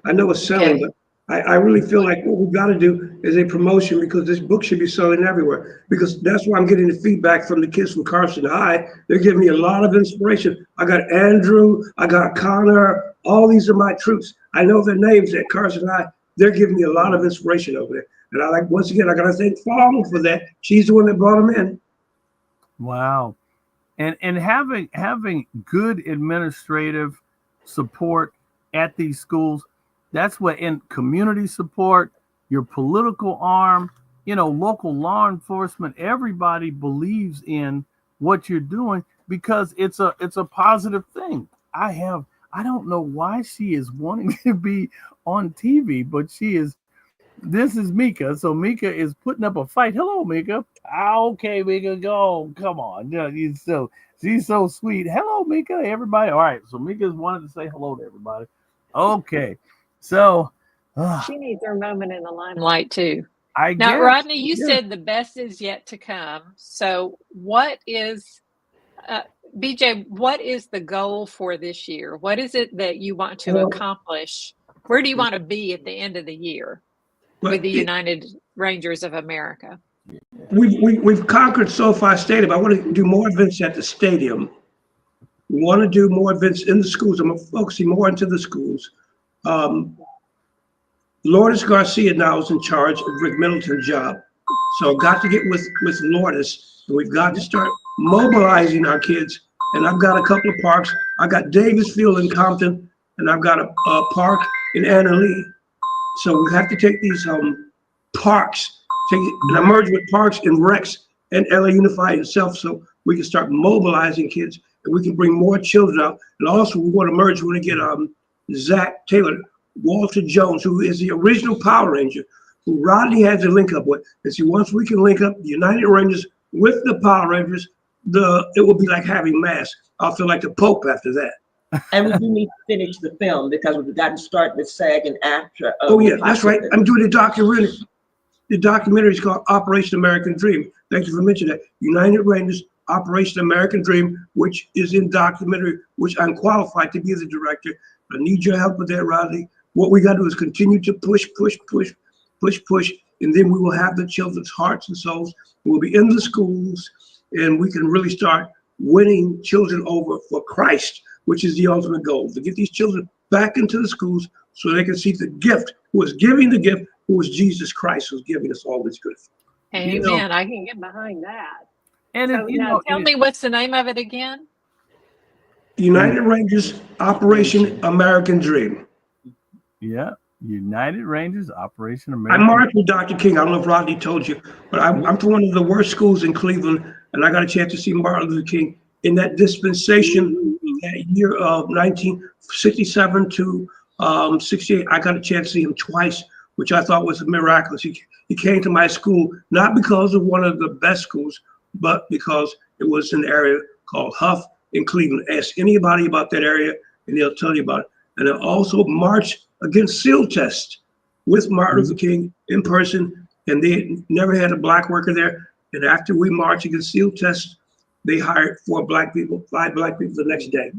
I know it's selling, but I really feel like what we've got to do is a promotion because this book should be selling everywhere because that's why I'm getting the feedback from the kids from Carson High. They're giving me a lot of inspiration. I got Andrew, I got Connor, all these are my troops. I know their names at Carson High. They're giving me a lot of inspiration over there. And once again, I got to thank Fong for that. She's the one that brought them in. Wow. And having good administrative support at these schools, that's what in community support, your political arm, local law enforcement, everybody believes in what you're doing because it's a positive thing. I don't know why she is wanting to be on TV, but this is Mika. So Mika is putting up a fight. Hello, Mika. Okay, Mika, go. Come on. She's so sweet. Hello, Mika, everybody. All right. So Mika's wanted to say hello to everybody. Okay. So she needs her moment in the limelight too. I now, guess, Rodney, you said the best is yet to come. So what is BJ, what is the goal for this year? What is it that you want to accomplish? Where do you want to be at the end of the year with the United Rangers of America? We've conquered SoFi Stadium. I want to do more events at the stadium. We want to do more events in the schools. I'm focusing more into the schools. Lourdes Garcia now is in charge of Rick Middleton's job. So I've got to get with Lourdes, and we've got to start mobilizing our kids. And I've got a couple of parks. I got Davis Field in Compton, and I've got a park in Anna Lee. So we have to take these parks, and merge with parks and recs and LA Unified itself so we can start mobilizing kids and we can bring more children out. And also we want to merge, we want to get Zach Taylor, Walter Jones, who is the original Power Ranger, who Rodney had to link up with. And see, once we can link up the United Rangers with the Power Rangers, it will be like having mass. I'll feel like the Pope after that. And we do need to finish the film because we've got to start with SAG and AFTRA. Oh yeah, that's right. I'm doing a documentary. The documentary is called Operation American Dream. Thank you for mentioning that. United Rangers, Operation American Dream, which is in documentary, which I'm qualified to be the director. I need your help with that, Rodney. What we got to do is continue to push, and then we will have the children's hearts and souls. We'll be in the schools, and we can really start winning children over for Christ, which is the ultimate goal, to get these children back into the schools so they can see the gift, who was giving the gift, who was Jesus Christ, who's giving us all this good. Amen. You know, I can get behind that. and So now tell me what's the name of it again? United Rangers, Operation American Dream. Yeah, United Rangers, Operation I American. marched with Dr. King. I don't know if Rodney told you, but I'm from one of the worst schools in Cleveland, and I got a chance to see Martin Luther King in that dispensation, that year of 1967 to 68. I got a chance to see him twice, which I thought was miraculous. He came to my school, not because of one of the best schools, but because it was an area called Huff in Cleveland. Ask anybody about that area, and they'll tell you about it. And I also marched against SEAL tests with Martin Luther King in person, and they never had a black worker there. And after we marched against SEAL tests, they hired 5 black people the next day.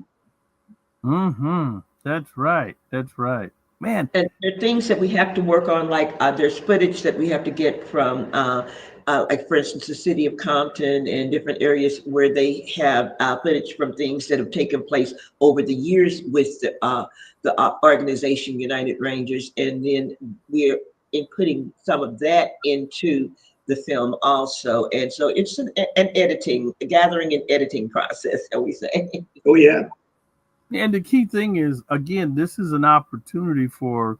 Mm-hmm. That's right. That's right. Man. And there are things that we have to work on, like there's footage that we have to get from, like for instance, the city of Compton and different areas where they have footage from things that have taken place over the years with the organization United Rangers. And then we're inputting some of that into the film also. And so it's an gathering and editing process, shall we say. Oh, yeah. And the key thing is, again, this is an opportunity for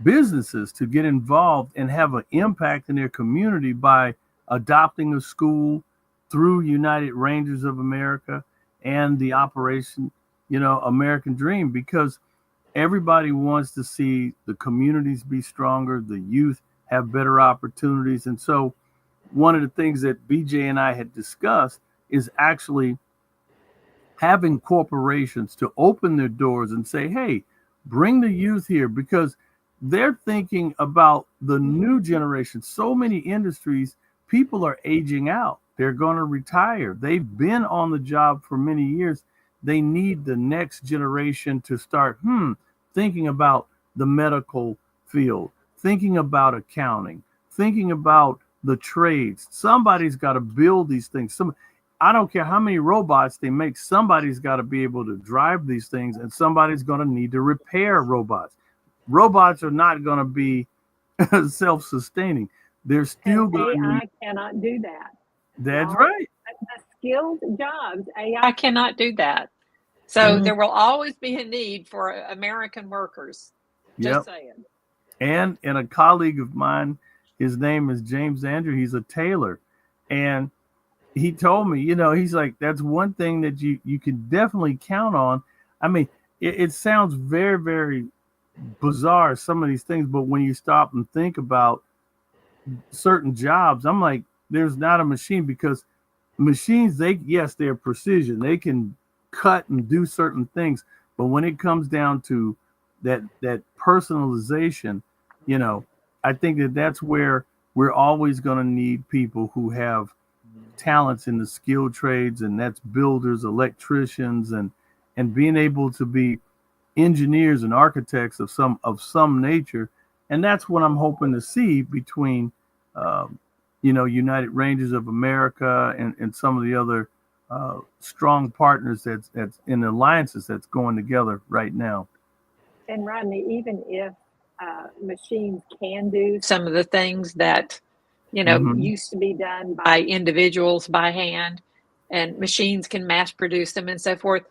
businesses to get involved and have an impact in their community by adopting a school through United Rangers of America and the Operation, American Dream, because everybody wants to see the communities be stronger, the youth have better opportunities. And so one of the things that BJ and I had discussed is actually having corporations to open their doors and say, hey, bring the youth here, because they're thinking about the new generation. So many industries, people are aging out. They're going to retire. They've been on the job for many years. They need the next generation to start thinking about the medical field, thinking about accounting, thinking about the trades. Somebody's got to build these things. I don't care how many robots they make, somebody's got to be able to drive these things, and somebody's going to need to repair robots. Robots are not going to be self-sustaining. They're still going to. AI cannot do that. That's right. The skilled jobs, AI cannot do that. So there will always be a need for American workers. Just saying. And a colleague of mine, his name is James Andrew. He's a tailor, and he told me, he's like, that's one thing that you can definitely count on. I mean, it sounds very, very bizarre, some of these things, but when you stop and think about certain jobs, I'm like, there's not a machine, because machines, they're precision. They can cut and do certain things. But when it comes down to that personalization, I think that's where we're always going to need people who have talents in the skilled trades, and that's builders, electricians, and being able to be engineers and architects of some nature. And that's what I'm hoping to see between United Rangers of America and some of the other strong partners that's in alliances that's going together right now. And Rodney, even if machines can do some of the things that used to be done by individuals by hand, and machines can mass produce them and so forth,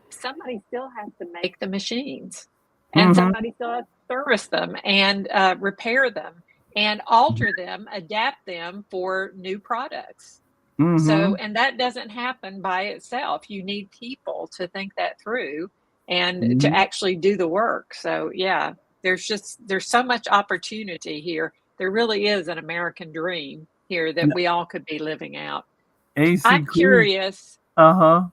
somebody still has to make the machines, and somebody still has to service them and repair them and alter them, adapt them for new products. So, and that doesn't happen by itself. You need people to think that through and to actually do the work. So yeah, there's so much opportunity here. There really is an American dream here that we all could be living out. AC. I'm curious. Uh-huh.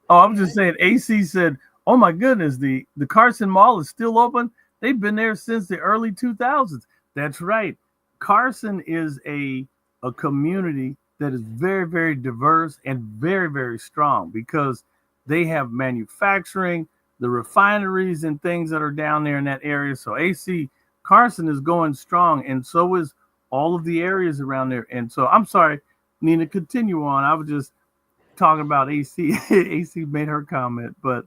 Oh, I'm just saying, AC said, oh my goodness, the Carson Mall is still open. They've been there since the early 2000s. That's right. Carson is a community that is very, very diverse and very, very strong because they have manufacturing, the refineries and things that are down there in that area. So AC, Carson is going strong, and so is all of the areas around there. And so I'm sorry, Nina, continue on. I was just talking about AC. AC made her comment, but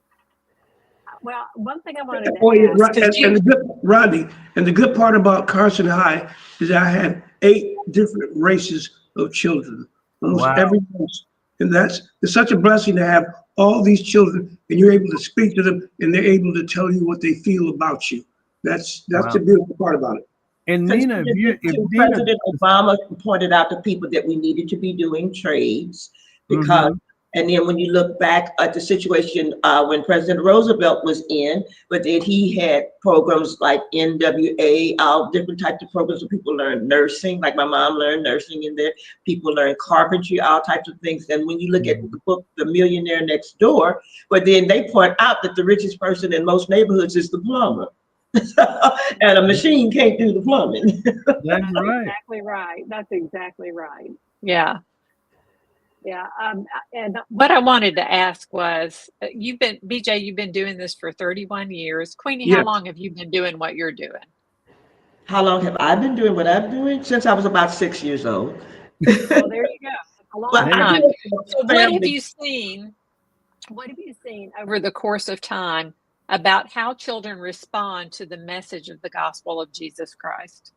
Well, one thing I wanted Oh, yeah, to ask, right. because And the good, Rodney, and the good part about Carson High is I had 8 different races of children, almost wow. every race. And it's such a blessing to have all these children and you're able to speak to them and they're able to tell you what they feel about you. That's Wow. the beautiful part about it. And Nina, if Nina, President Obama pointed out to people that we needed to be doing trades because, and then when you look back at the situation when President Roosevelt was in, but then he had programs like NWA, all different types of programs where people learn nursing, like my mom learned nursing in there. People learn carpentry, all types of things. And when you look at the book, The Millionaire Next Door, but then they point out that the richest person in most neighborhoods is the plumber. And a machine can't do the plumbing. that's right. exactly right. That's exactly right. Yeah. Yeah. And what I wanted to ask was, BJ, you've been doing this for 31 years. Queenie, how Yes. long have you been doing what you're doing? How long have I been doing what I'm doing? Since I was about 6 years old. Well, there you go. A long Well, I time. do So what have you seen? What have you seen over the course of time about how children respond to the message of the gospel of Jesus Christ?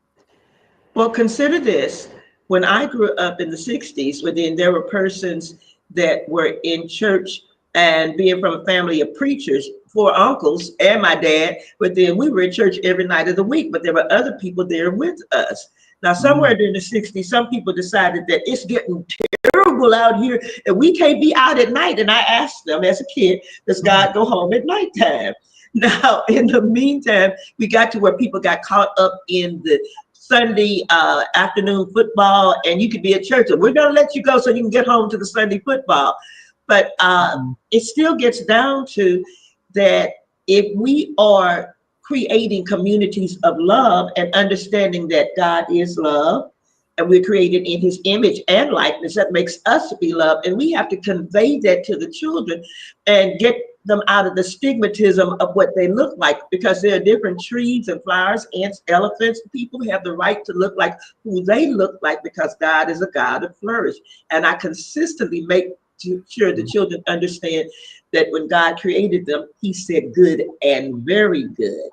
Well, consider this. When I grew up in the 60s, then there were persons that were in church and being from a family of preachers, 4 uncles and my dad, but then we were in church every night of the week, but there were other people there with us. Now, somewhere during the 60s, some people decided that it's getting terrible out here and we can't be out at night. And I asked them as a kid, does God go home at nighttime? Now, in the meantime, we got to where people got caught up in the Sunday afternoon football, and you could be at church, and we're going to let you go so you can get home to the Sunday football. But it still gets down to that if we are creating communities of love and understanding that God is love, and we're created in his image and likeness, that makes us to be loved. And we have to convey that to the children and get them out of the stigmatism of what they look like, because there are different trees and flowers, ants, elephants. People have the right to look like who they look like because God is a God of flourish. And I consistently make sure the children understand that when God created them, he said good and very good.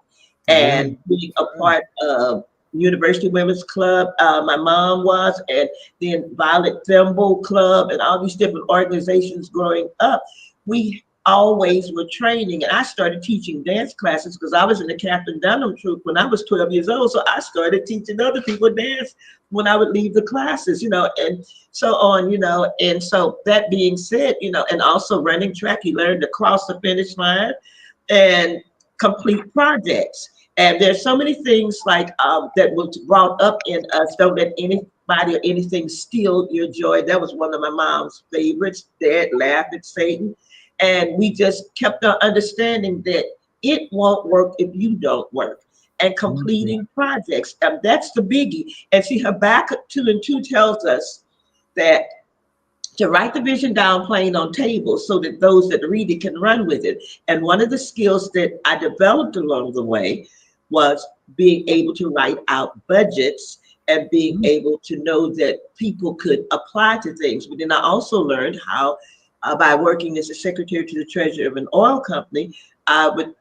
And being a part of University Women's Club, my mom was, and then Violet Thimble Club and all these different organizations growing up, we always were training. And I started teaching dance classes because I was in the Captain Dunham troupe when I was 12 years old. So I started teaching other people dance when I would leave the classes, and so on, and so that being said, and also running track, you learn to cross the finish line and complete projects. And there's so many things like that was brought up in us. Don't let anybody or anything steal your joy. That was one of my mom's favorites. Dad laughed at Satan. And we just kept on understanding that it won't work if you don't work. And completing projects, that's the biggie. And see, Habakkuk 2:2 tells us that to write the vision down plain on tables so that those that read it can run with it. And one of the skills that I developed along the way was being able to write out budgets and being able to know that people could apply to things. But then I also learned how, by working as a secretary to the treasurer of an oil company,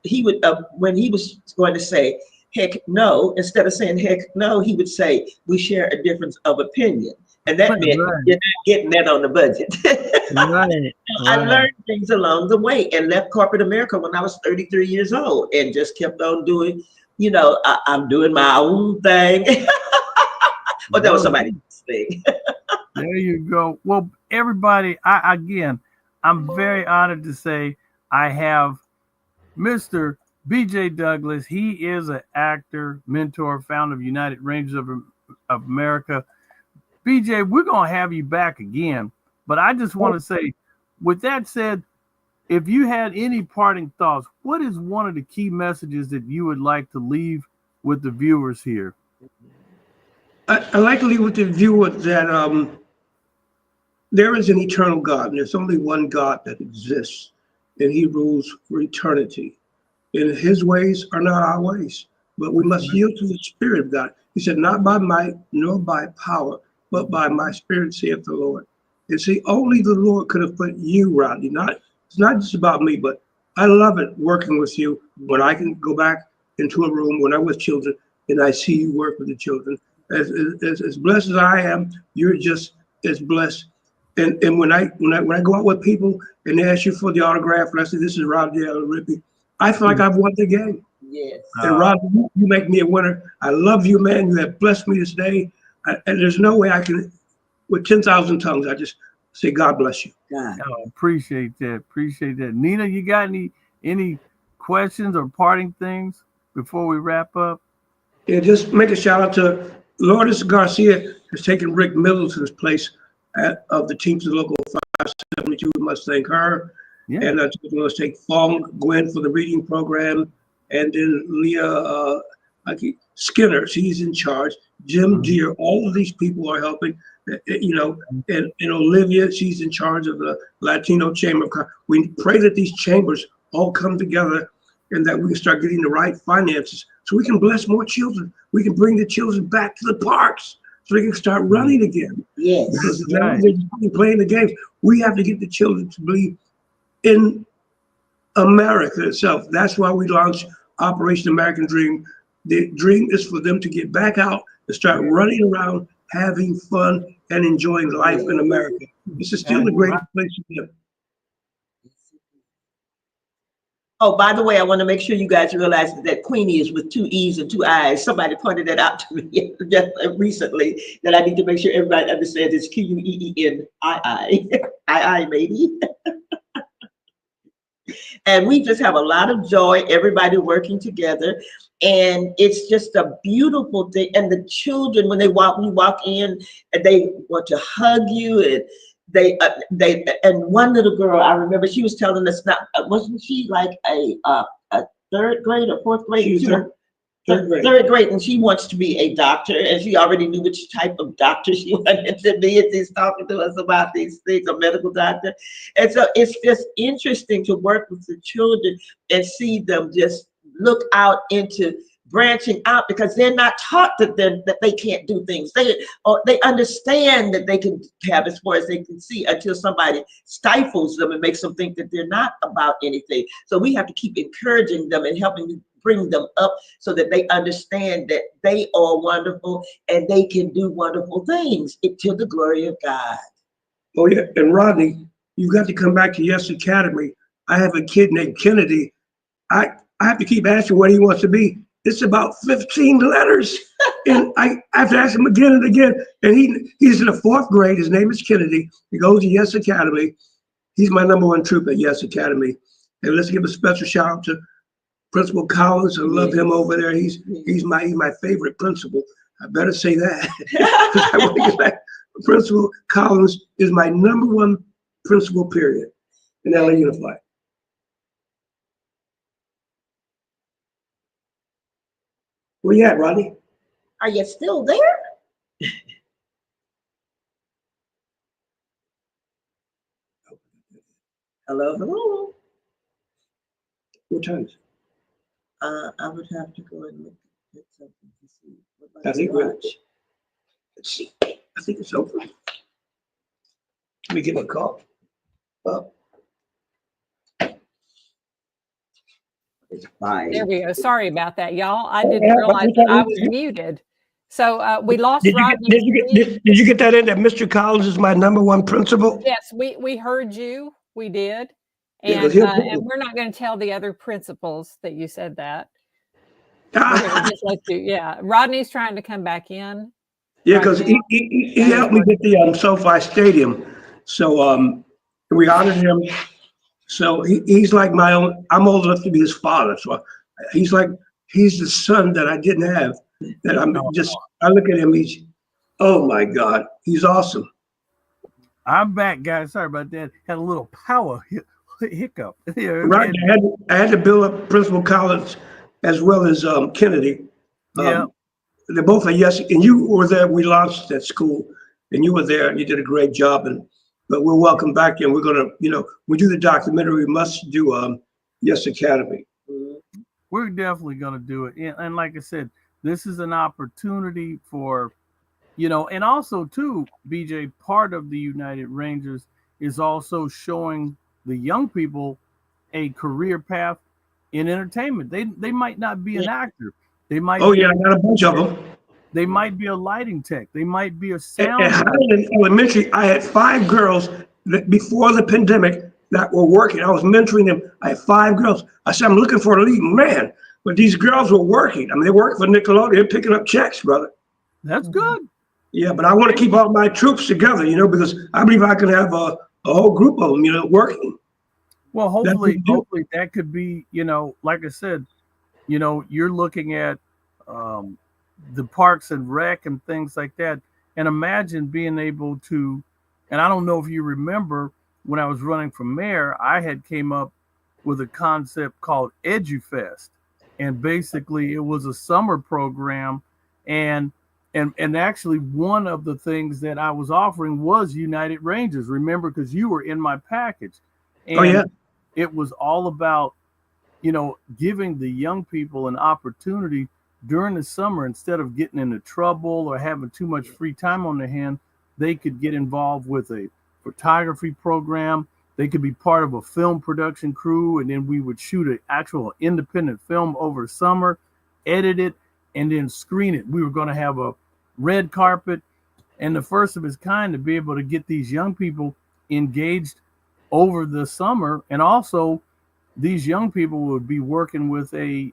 he would when he was going to say heck no, instead of saying heck no, he would say we share a difference of opinion. And that meant you're not getting that on the budget. I learned things along the way and left corporate America when I was 33 years old and just kept on doing, I'm doing my own thing. But that was somebody else's thing. There you go. Well, everybody, I'm very honored to say I have Mr. BJ Douglas. He is an actor, mentor, founder of United Rangers of America. BJ, we're going to have you back again But I just want to say, with that said, if you had any parting thoughts, what is one of the key messages that you would like to leave with the viewers here? I like to leave with the viewer that there is an eternal God, and there's only one God that exists, and he rules for eternity. And his ways are not our ways, but we must yield to the Spirit of God. He said, not by might nor by power, but by my Spirit, saith the Lord. And see, only the Lord could have put you, Rodney. It's not just about me, but I love it working with you when I can go back into a room when I'm with children and I see you work with the children. As blessed as I am, you're just as blessed. And when I go out with people and they ask you for the autograph, and I say, this is Rodney Allen Rippey, I feel like I've won the game. Yes. And Rob, you make me a winner. I love you, man. You have blessed me this day. And there's no way I can, with 10,000 tongues, I just say, God bless you. God. Oh, appreciate that. Appreciate that. Nina, you got any questions or parting things before we wrap up? Yeah, just make a shout out to Lourdes Garcia has taken Rick Middleton's place of the teams of Local 572. We must thank her. Yeah. And let's take Fong Gwen for the reading program. And then Leah Skinner, she's in charge. Jim Deere, all of these people are helping. And Olivia, she's in charge of the Latino Chamber of Commerce. We pray that these chambers all come together and that we can start getting the right finances so we can bless more children. We can bring the children back to the parks so they can start running again. Yes. Because they're just playing the games. We have to get the children to believe in America itself. That's why we launched Operation American Dream. The dream is for them to get back out and start running around, having fun, and enjoying life in America. This is still a great place to live. Oh, by the way, I want to make sure you guys realize that Queenie is with 2 E's and 2 I's. Somebody pointed that out to me just recently, that I need to make sure everybody understands it's Queenie. I, maybe. And we just have a lot of joy, everybody working together. And it's just a beautiful thing. And the children, when we walk in, and they want to hug you, and and one little girl, I remember she was telling us, wasn't she like a 3rd grade or 4th grade? Third grade, and she wants to be a doctor, and she already knew which type of doctor she wanted to be, and she's talking to us about these things, a medical doctor. And so it's just interesting to work with the children and see them just look out into branching out, because they're not taught that they can't do things. They understand that they can have as far as they can see, until somebody stifles them and makes them think that they're not about anything. So we have to keep encouraging them and helping bring them up so that they understand that they are wonderful and they can do wonderful things to the glory of God. Oh yeah, and Rodney, you've got to come back to Yes Academy. I have a kid named Kennedy. I have to keep asking what he wants to be. It's about 15 letters. And I have to ask him again and again. And he's in the 4th grade. His name is Kennedy. He goes to Yes Academy. He's my #1 troop at Yes Academy. And let's give a special shout out to Principal Collins. I love him over there. He's my favorite principal. I better say that. I want to get back. Principal Collins is my #1 principal, period, in LA Unified. Where you at, Rodney? Are you still there? Hello, hello. What time is it? I would have to go and look at something to see. I think let's see. I think it's open. Let me give a call. It's 5. There we go. Sorry about that, y'all. I didn't realize that I was muted. So we lost Rodney. Did you get that in, that Mr. Collins is my #1 principal? Yes, we heard you. We did. Yeah, And we're not going to tell the other principals that you said that. We're gonna just let you, yeah. Rodney's trying to come back in. Yeah, because he helped me get the SoFi Stadium. So we honored him. So he's like my own. I'm old enough to be his father. So he's the son that I didn't have. That I look at him, oh my God, he's awesome. I'm back, guys. Sorry about that. Had a little power hiccup. Yeah, Right. again, I had to build up Principal Collins as well as Kennedy. yeah. They're both a yes, and you were there. We launched that school, and you were there, and you did a great job. And but we're welcome back, and we're gonna, we do the documentary. We must do Yes Academy. We're definitely going to do it. And like I said, this is an opportunity for, and also too, BJ, part of the United Rangers is also showing the young people a career path in entertainment. They might not be an actor. They might Oh be yeah, I got a bunch of them. they might be a lighting tech. They might be a At sound. Highland Elementary, I had 5 girls that before the pandemic that were working. I was mentoring them. I had 5 girls. I said, I'm looking for a lead man. But these girls were working. I mean, they worked for Nickelodeon. They're picking up checks, brother. That's good. Yeah, but I want to keep all my troops together, because I believe I can have a whole group of them, working. Well, That's what we do. hopefully that could be, like I said, you're looking at the parks and rec and things like that. And imagine being able to, and I don't know if you remember when I was running for mayor, I had came up with a concept called EduFest. And basically it was a summer program. And actually one of the things that I was offering was United Rangers. Remember, because you were in my package. And Oh yeah. it was all about, giving the young people an opportunity during the summer, instead of getting into trouble or having too much free time on their hand, they could get involved with a photography program. They could be part of a film production crew, and then we would shoot an actual independent film over summer, edit it, and then screen it. We were going to have a red carpet, and the first of its kind, to be able to get these young people engaged over the summer. And also these young people would be working with a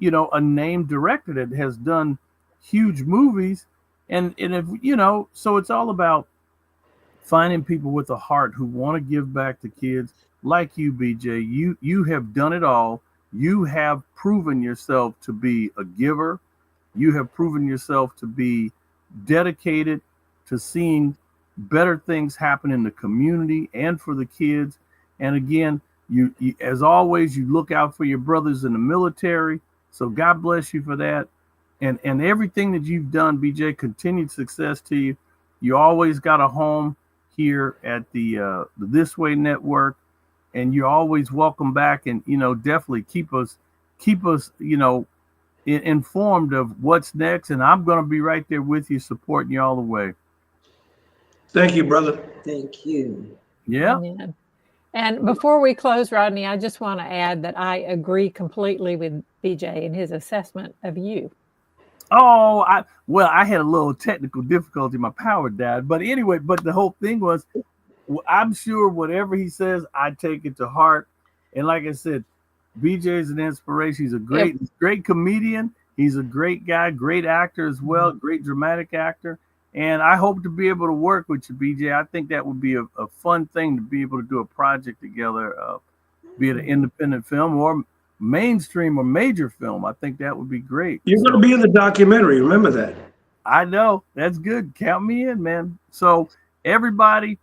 named director that has done huge movies. And if, so it's all about finding people with a heart who want to give back to kids like you, BJ. You have done it all. You have proven yourself to be a giver. You have proven yourself to be dedicated to seeing better things happen in the community and for the kids. And again, you as always, you look out for your brothers in the military. So God bless you for that. And everything that you've done, BJ, continued success to you. You always got a home here at the This Way Network, and you're always welcome back. And definitely keep us informed of what's next. And I'm going to be right there with you, supporting you all the way. Thank you, brother. Thank you. Yeah. Amen. And before we close, Rodney, I just want to add that I agree completely with BJ in his assessment of you. Oh, I had a little technical difficulty. My power died. But anyway, but the whole thing was, I'm sure whatever he says, I take it to heart. And like I said, BJ is an inspiration. He's a great comedian. He's a great guy, great actor as well, great dramatic actor. And I hope to be able to work with you, BJ. I think that would be a fun thing to be able to do a project together, be it an independent film or mainstream or major film. I think that would be great. You're going to be in the documentary. Remember that. I know. That's good. Count me in, man. So everybody,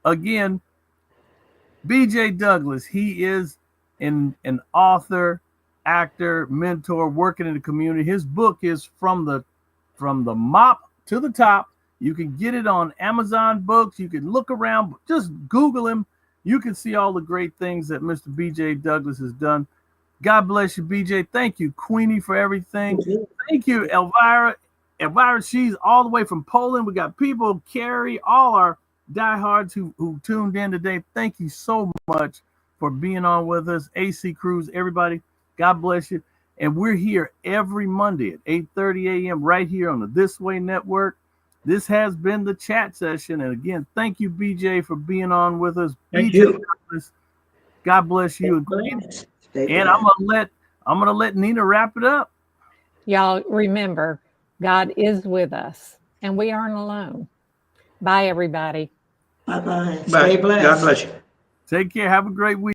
again, BJ Douglas, he is an author, actor, mentor, working in the community. His book is From the Mop to the Top. You can get it on Amazon Books. You can look around, just Google him. You can see all the great things that Mr. BJ Douglas has done. God bless you, BJ. Thank you, Queenie, for everything. Thank you, Elvira. Elvira, she's all the way from Poland. We got people, Carrie, all our diehards who tuned in today. Thank you so much for being on with us. AC Cruz, everybody, God bless you. And we're here every Monday at 8:30 a.m. right here on the This Way Network. This has been the chat session. And again, thank you, BJ, for being on with us. Thank BJ you. Douglas, God bless you. And I'm gonna let Nina wrap it up. Y'all remember, God is with us and we aren't alone. Bye, everybody. Bye-bye. Bye. Stay blessed. God bless you. Take care. Have a great week.